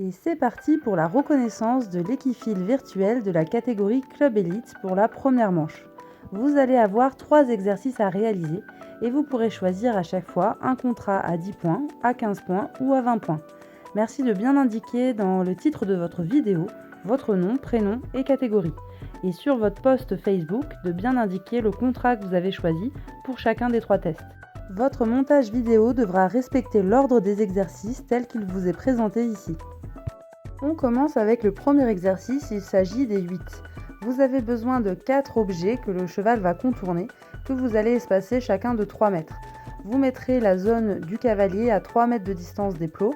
Et c'est parti pour la reconnaissance de l'équifile virtuel de la catégorie Club Elite pour la première manche. Vous allez avoir 3 exercices à réaliser et vous pourrez choisir à chaque fois un contrat à 10 points, à 15 points ou à 20 points. Merci de bien indiquer dans le titre de votre vidéo votre nom, prénom et catégorie. Et sur votre post Facebook, de bien indiquer le contrat que vous avez choisi pour chacun des 3 tests. Votre montage vidéo devra respecter l'ordre des exercices tel qu'il vous est présenté ici. On commence avec le premier exercice, il s'agit des 8. Vous avez besoin de 4 objets que le cheval va contourner, que vous allez espacer chacun de 3 mètres. Vous mettrez la zone du cavalier à 3 mètres de distance des plots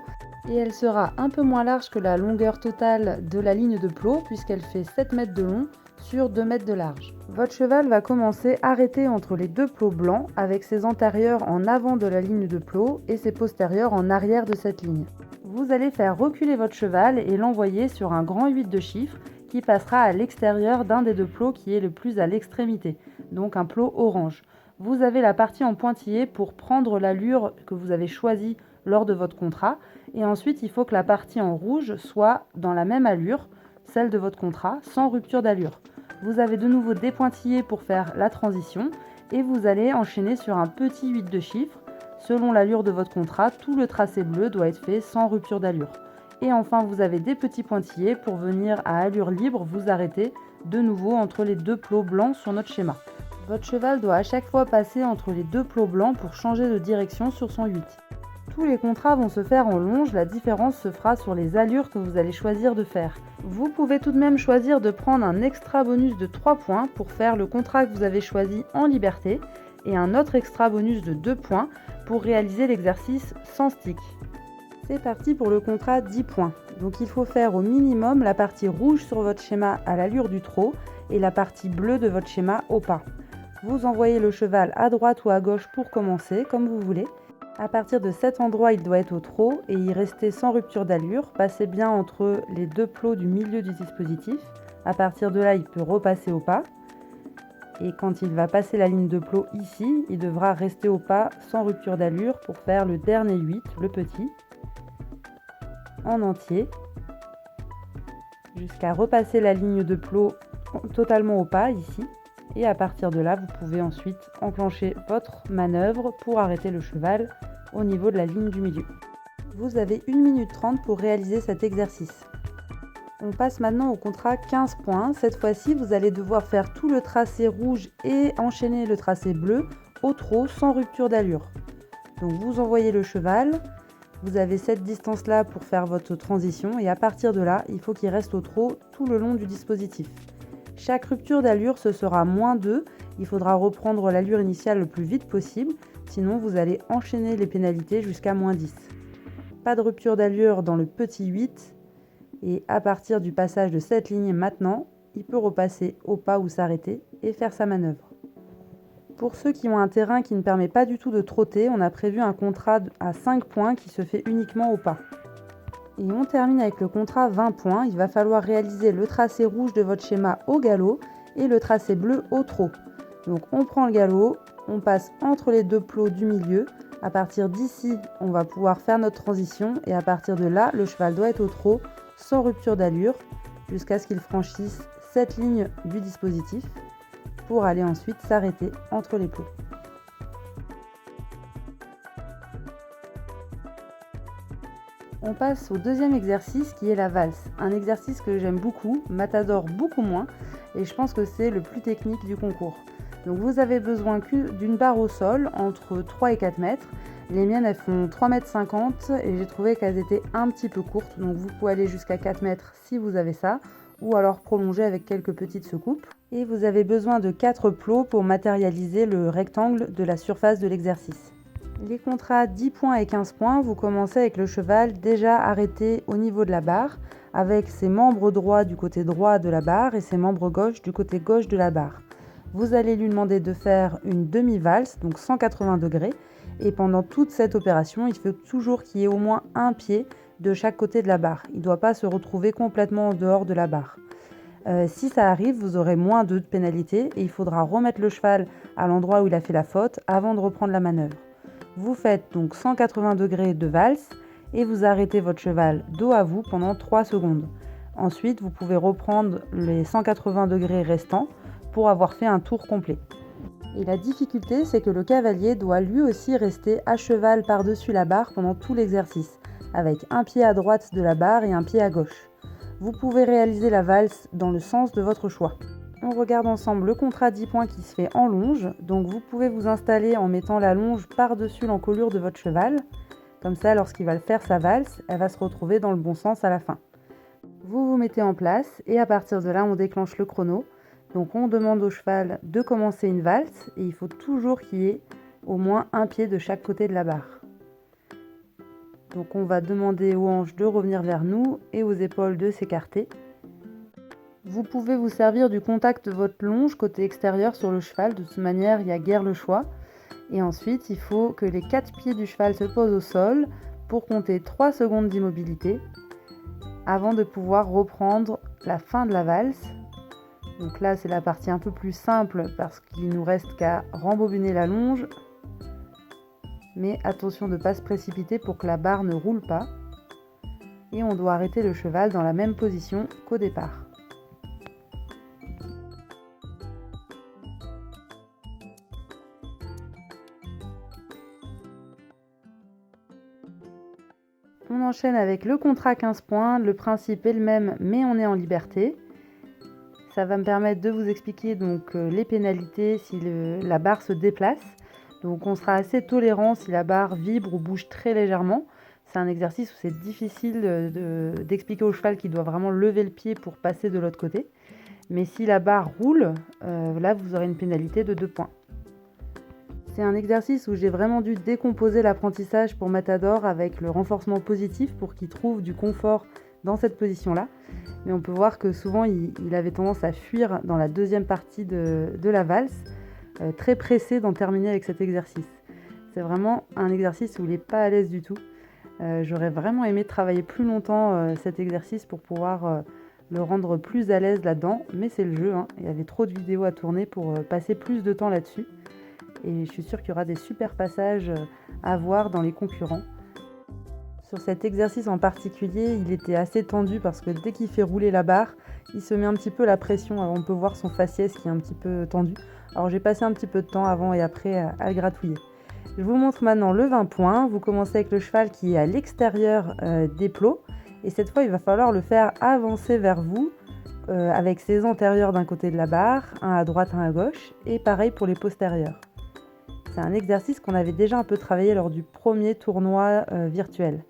et elle sera un peu moins large que la longueur totale de la ligne de plot puisqu'elle fait 7 mètres de long sur 2 mètres de large. Votre cheval va commencer arrêté entre les 2 plots blancs avec ses antérieurs en avant de la ligne de plot et ses postérieurs en arrière de cette ligne. Vous allez faire reculer votre cheval et l'envoyer sur un grand 8 de chiffres qui passera à l'extérieur d'un des 2 plots qui est le plus à l'extrémité, donc un plot orange. Vous avez la partie en pointillé pour prendre l'allure que vous avez choisie lors de votre contrat et ensuite il faut que la partie en rouge soit dans la même allure, celle de votre contrat, sans rupture d'allure. Vous avez de nouveau des pointillés pour faire la transition et vous allez enchaîner sur un petit 8 de chiffres. Selon l'allure de votre contrat, tout le tracé bleu doit être fait sans rupture d'allure. Et enfin, vous avez des petits pointillés pour venir à allure libre vous arrêter de nouveau entre les 2 plots blancs sur notre schéma. Votre cheval doit à chaque fois passer entre les 2 plots blancs pour changer de direction sur son 8. Tous les contrats vont se faire en longe, la différence se fera sur les allures que vous allez choisir de faire. Vous pouvez tout de même choisir de prendre un extra bonus de 3 points pour faire le contrat que vous avez choisi en liberté et un autre extra bonus de 2 points pour réaliser l'exercice sans stick. C'est parti pour le contrat 10 points. Donc il faut faire au minimum la partie rouge sur votre schéma à l'allure du trot et la partie bleue de votre schéma au pas. Vous envoyez le cheval à droite ou à gauche pour commencer, comme vous voulez. À partir de cet endroit, il doit être au trot et y rester sans rupture d'allure. Passez bien entre les 2 plots du milieu du dispositif. À partir de là, il peut repasser au pas. Et quand il va passer la ligne de plot ici, il devra rester au pas sans rupture d'allure pour faire le dernier 8, le petit, en entier, jusqu'à repasser la ligne de plot totalement au pas ici. Et à partir de là, vous pouvez ensuite enclencher votre manœuvre pour arrêter le cheval au niveau de la ligne du milieu. Vous avez 1 minute 30 pour réaliser cet exercice. On passe maintenant au contrat 15 points. Cette fois-ci, vous allez devoir faire tout le tracé rouge et enchaîner le tracé bleu au trot sans rupture d'allure. Donc vous envoyez le cheval, vous avez cette distance-là pour faire votre transition et à partir de là, il faut qu'il reste au trot tout le long du dispositif. Chaque rupture d'allure, ce sera -2. Il faudra reprendre l'allure initiale le plus vite possible, sinon vous allez enchaîner les pénalités jusqu'à -10. Pas de rupture d'allure dans le petit 8. Et à partir du passage de cette ligne maintenant, il peut repasser au pas ou s'arrêter et faire sa manœuvre. Pour ceux qui ont un terrain qui ne permet pas du tout de trotter, on a prévu un contrat à 5 points qui se fait uniquement au pas. Et on termine avec le contrat 20 points. Il va falloir réaliser le tracé rouge de votre schéma au galop et le tracé bleu au trot. Donc on prend le galop, on passe entre les 2 plots du milieu. À partir d'ici, on va pouvoir faire notre transition et à partir de là, le cheval doit être au trot sans rupture d'allure jusqu'à ce qu'il franchisse cette ligne du dispositif pour aller ensuite s'arrêter entre les plots. On passe au deuxième exercice qui est la valse, un exercice que j'aime beaucoup, Matador beaucoup moins, et je pense que c'est le plus technique du concours. Donc vous avez besoin d'une barre au sol entre 3 et 4 mètres. Les miennes elles font 3,50 m et j'ai trouvé qu'elles étaient un petit peu courtes, donc vous pouvez aller jusqu'à 4 mètres si vous avez ça, ou alors prolonger avec quelques petites secoupes. Et vous avez besoin de 4 plots pour matérialiser le rectangle de la surface de l'exercice. Les contrats 10 points et 15 points, vous commencez avec le cheval déjà arrêté au niveau de la barre, avec ses membres droits du côté droit de la barre et ses membres gauche du côté gauche de la barre. Vous allez lui demander de faire une demi-valse, donc 180 degrés, et pendant toute cette opération, il faut toujours qu'il y ait au moins un pied de chaque côté de la barre. Il ne doit pas se retrouver complètement en dehors de la barre. Si ça arrive, vous aurez -2 de pénalité et il faudra remettre le cheval à l'endroit où il a fait la faute avant de reprendre la manœuvre. Vous faites donc 180 degrés de valse et vous arrêtez votre cheval dos à vous pendant 3 secondes. Ensuite, vous pouvez reprendre les 180 degrés restants pour avoir fait un tour complet. Et la difficulté, c'est que le cavalier doit lui aussi rester à cheval par-dessus la barre pendant tout l'exercice, avec un pied à droite de la barre et un pied à gauche. Vous pouvez réaliser la valse dans le sens de votre choix. On regarde ensemble le contrat 10 points qui se fait en longe. Donc vous pouvez vous installer en mettant la longe par-dessus l'encolure de votre cheval. Comme ça, lorsqu'il va faire sa valse, elle va se retrouver dans le bon sens à la fin. Vous vous mettez en place et à partir de là, on déclenche le chrono. Donc on demande au cheval de commencer une valse et il faut toujours qu'il y ait au moins un pied de chaque côté de la barre. Donc on va demander aux hanches de revenir vers nous et aux épaules de s'écarter. Vous pouvez vous servir du contact de votre longe côté extérieur sur le cheval, de toute manière il n'y a guère le choix. Et ensuite il faut que les 4 pieds du cheval se posent au sol pour compter 3 secondes d'immobilité avant de pouvoir reprendre la fin de la valse. Donc là c'est la partie un peu plus simple parce qu'il ne nous reste qu'à rembobiner la longe. Mais attention de ne pas se précipiter pour que la barre ne roule pas. Et on doit arrêter le cheval dans la même position qu'au départ. On enchaîne avec le contrat 15 points. Le principe est le même, mais on est en liberté. Ça va me permettre de vous expliquer donc les pénalités si la barre se déplace. Donc on sera assez tolérant si la barre vibre ou bouge très légèrement. C'est un exercice où c'est difficile d'expliquer au cheval qu'il doit vraiment lever le pied pour passer de l'autre côté. Mais si la barre roule, là vous aurez une pénalité de 2 points. C'est un exercice où j'ai vraiment dû décomposer l'apprentissage pour Matador avec le renforcement positif pour qu'il trouve du confort dans cette position-là. Mais on peut voir que souvent il avait tendance à fuir dans la deuxième partie de la valse, très pressé d'en terminer avec cet exercice. C'est vraiment un exercice où il n'est pas à l'aise du tout. J'aurais vraiment aimé travailler plus longtemps cet exercice pour pouvoir le rendre plus à l'aise là-dedans, mais c'est le jeu, hein. Il y avait trop de vidéos à tourner pour passer plus de temps là-dessus. Et je suis sûre qu'il y aura des super passages à voir dans les concurrents. Sur cet exercice en particulier, il était assez tendu parce que dès qu'il fait rouler la barre, il se met un petit peu la pression. Alors on peut voir son faciès qui est un petit peu tendu. Alors j'ai passé un petit peu de temps avant et après à le gratouiller. Je vous montre maintenant le 20 points. Vous commencez avec le cheval qui est à l'extérieur des plots. Et cette fois, il va falloir le faire avancer vers vous avec ses antérieurs d'un côté de la barre, un à droite, un à gauche. Et pareil pour les postérieurs. C'est un exercice qu'on avait déjà un peu travaillé lors du premier tournoi virtuel.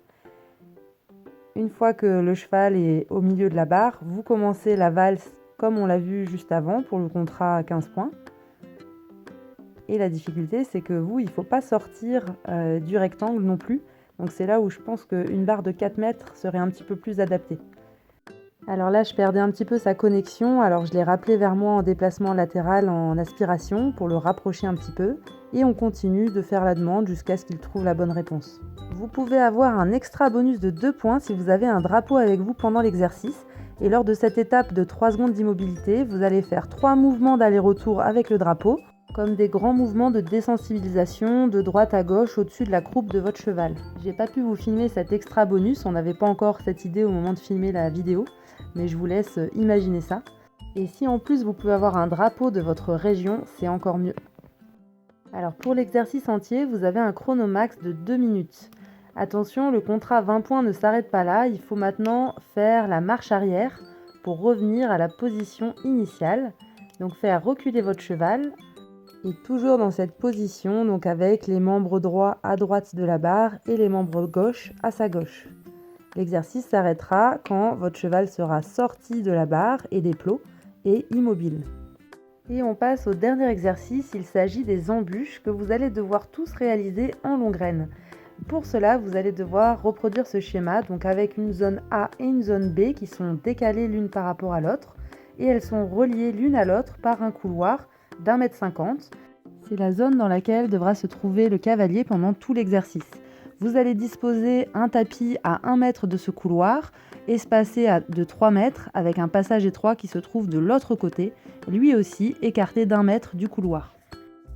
Une fois que le cheval est au milieu de la barre, vous commencez la valse comme on l'a vu juste avant pour le contrat à 15 points. Et la difficulté, c'est que il ne faut pas sortir du rectangle non plus. Donc c'est là où je pense qu'une barre de 4 mètres serait un petit peu plus adaptée. Alors là, je perdais un petit peu sa connexion, alors je l'ai rappelé vers moi en déplacement latéral en aspiration pour le rapprocher un petit peu. Et on continue de faire la demande jusqu'à ce qu'il trouve la bonne réponse. Vous pouvez avoir un extra bonus de 2 points si vous avez un drapeau avec vous pendant l'exercice. Et lors de cette étape de 3 secondes d'immobilité, vous allez faire 3 mouvements d'aller-retour avec le drapeau, comme des grands mouvements de désensibilisation de droite à gauche au-dessus de la croupe de votre cheval. J'ai pas pu vous filmer cet extra bonus, on n'avait pas encore cette idée au moment de filmer la vidéo, mais je vous laisse imaginer ça. Et si en plus vous pouvez avoir un drapeau de votre région, c'est encore mieux. Alors pour l'exercice entier, vous avez un chronomax de 2 minutes. Attention, le contrat 20 points ne s'arrête pas là, il faut maintenant faire la marche arrière pour revenir à la position initiale. Donc faire reculer votre cheval et toujours dans cette position, donc avec les membres droits à droite de la barre et les membres gauche à sa gauche. L'exercice s'arrêtera quand votre cheval sera sorti de la barre et des plots et immobile. Et on passe au dernier exercice, il s'agit des embûches que vous allez devoir tous réaliser en long graine. Pour cela, vous allez devoir reproduire ce schéma, donc avec une zone A et une zone B qui sont décalées l'une par rapport à l'autre, et elles sont reliées l'une à l'autre par un couloir d'1,50 m. C'est la zone dans laquelle devra se trouver le cavalier pendant tout l'exercice. Vous allez disposer un tapis à 1 mètre de ce couloir, espacé de 3 mètres, avec un passage étroit qui se trouve de l'autre côté, lui aussi écarté d'1 mètre du couloir.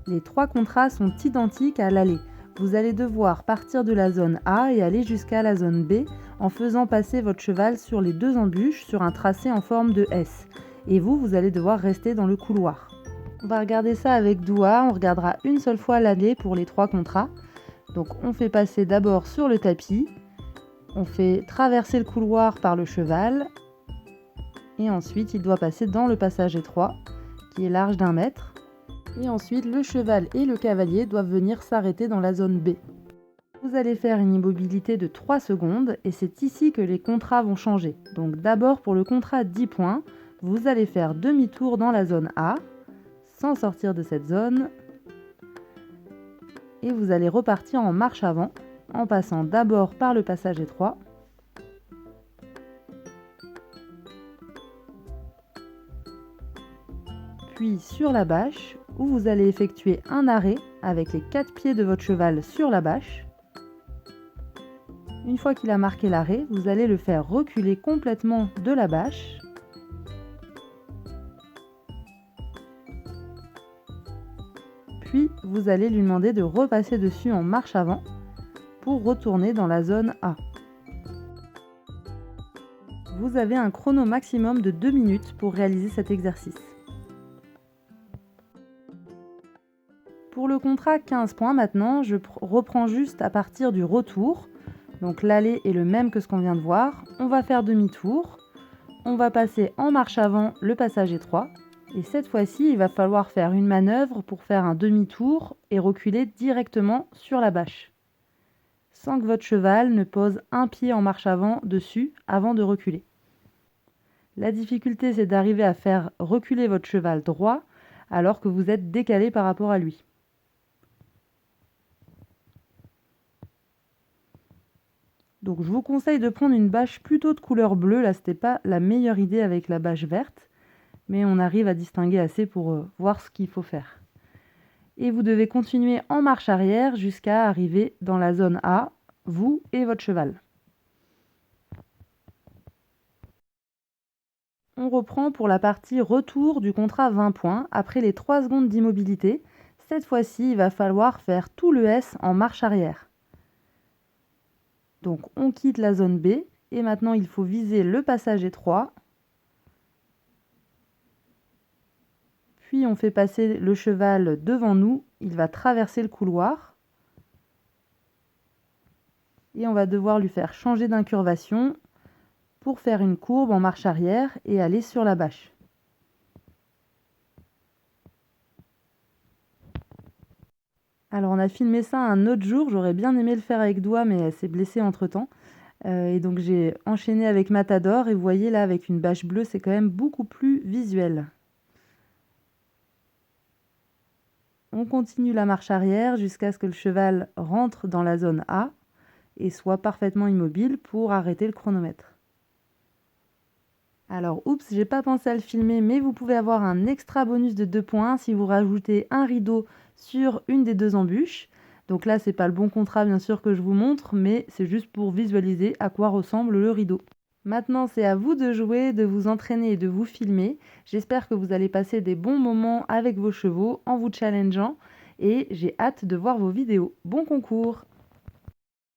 Les 3 contrats sont identiques à l'aller. Vous allez devoir partir de la zone A et aller jusqu'à la zone B en faisant passer votre cheval sur les 2 embûches sur un tracé en forme de S. Et vous allez devoir rester dans le couloir. On va regarder ça avec Doua, on regardera une seule fois l'année pour les 3 contrats. Donc on fait passer d'abord sur le tapis, on fait traverser le couloir par le cheval, et ensuite il doit passer dans le passage étroit, qui est large d'1 mètre. Et ensuite le cheval et le cavalier doivent venir s'arrêter dans la zone B. Vous allez faire une immobilité de 3 secondes, et c'est ici que les contrats vont changer. Donc d'abord pour le contrat 10 points, vous allez faire demi-tour dans la zone A, sans sortir de cette zone, et vous allez repartir en marche avant en passant d'abord par le passage étroit, puis sur la bâche où vous allez effectuer un arrêt avec les 4 pieds de votre cheval sur la bâche. Une fois qu'il a marqué l'arrêt, vous allez le faire reculer complètement de la bâche. Puis vous allez lui demander de repasser dessus en marche avant pour retourner dans la zone A. Vous avez un chrono maximum de 2 minutes pour réaliser cet exercice. Pour le contrat 15 points maintenant, je reprends juste à partir du retour. Donc l'aller est le même que ce qu'on vient de voir. On va faire demi-tour. On va passer en marche avant le passage étroit. Et cette fois-ci, il va falloir faire une manœuvre pour faire un demi-tour et reculer directement sur la bâche, sans que votre cheval ne pose un pied en marche avant dessus avant de reculer. La difficulté, c'est d'arriver à faire reculer votre cheval droit alors que vous êtes décalé par rapport à lui. Donc je vous conseille de prendre une bâche plutôt de couleur bleue. Là, c'était pas la meilleure idée avec la bâche verte, mais on arrive à distinguer assez pour voir ce qu'il faut faire. Et vous devez continuer en marche arrière jusqu'à arriver dans la zone A, vous et votre cheval. On reprend pour la partie retour du contrat 20 points après les 3 secondes d'immobilité. Cette fois-ci, il va falloir faire tout le S en marche arrière. Donc on quitte la zone B et maintenant il faut viser le passage étroit. Puis on fait passer le cheval devant nous, il va traverser le couloir. Et on va devoir lui faire changer d'incurvation pour faire une courbe en marche arrière et aller sur la bâche. Alors on a filmé ça un autre jour, j'aurais bien aimé le faire avec Doua, mais elle s'est blessée entre-temps. Et donc j'ai enchaîné avec Matador, et vous voyez là avec une bâche bleue, c'est quand même beaucoup plus visuel. On continue la marche arrière jusqu'à ce que le cheval rentre dans la zone A et soit parfaitement immobile pour arrêter le chronomètre. Alors, oups, j'ai pas pensé à le filmer, mais vous pouvez avoir un extra bonus de 2 points si vous rajoutez un rideau sur une des 2 embûches. Donc là, c'est pas le bon contrat bien sûr que je vous montre, mais c'est juste pour visualiser à quoi ressemble le rideau. Maintenant, c'est à vous de jouer, de vous entraîner et de vous filmer. J'espère que vous allez passer des bons moments avec vos chevaux en vous challengeant et j'ai hâte de voir vos vidéos. Bon concours!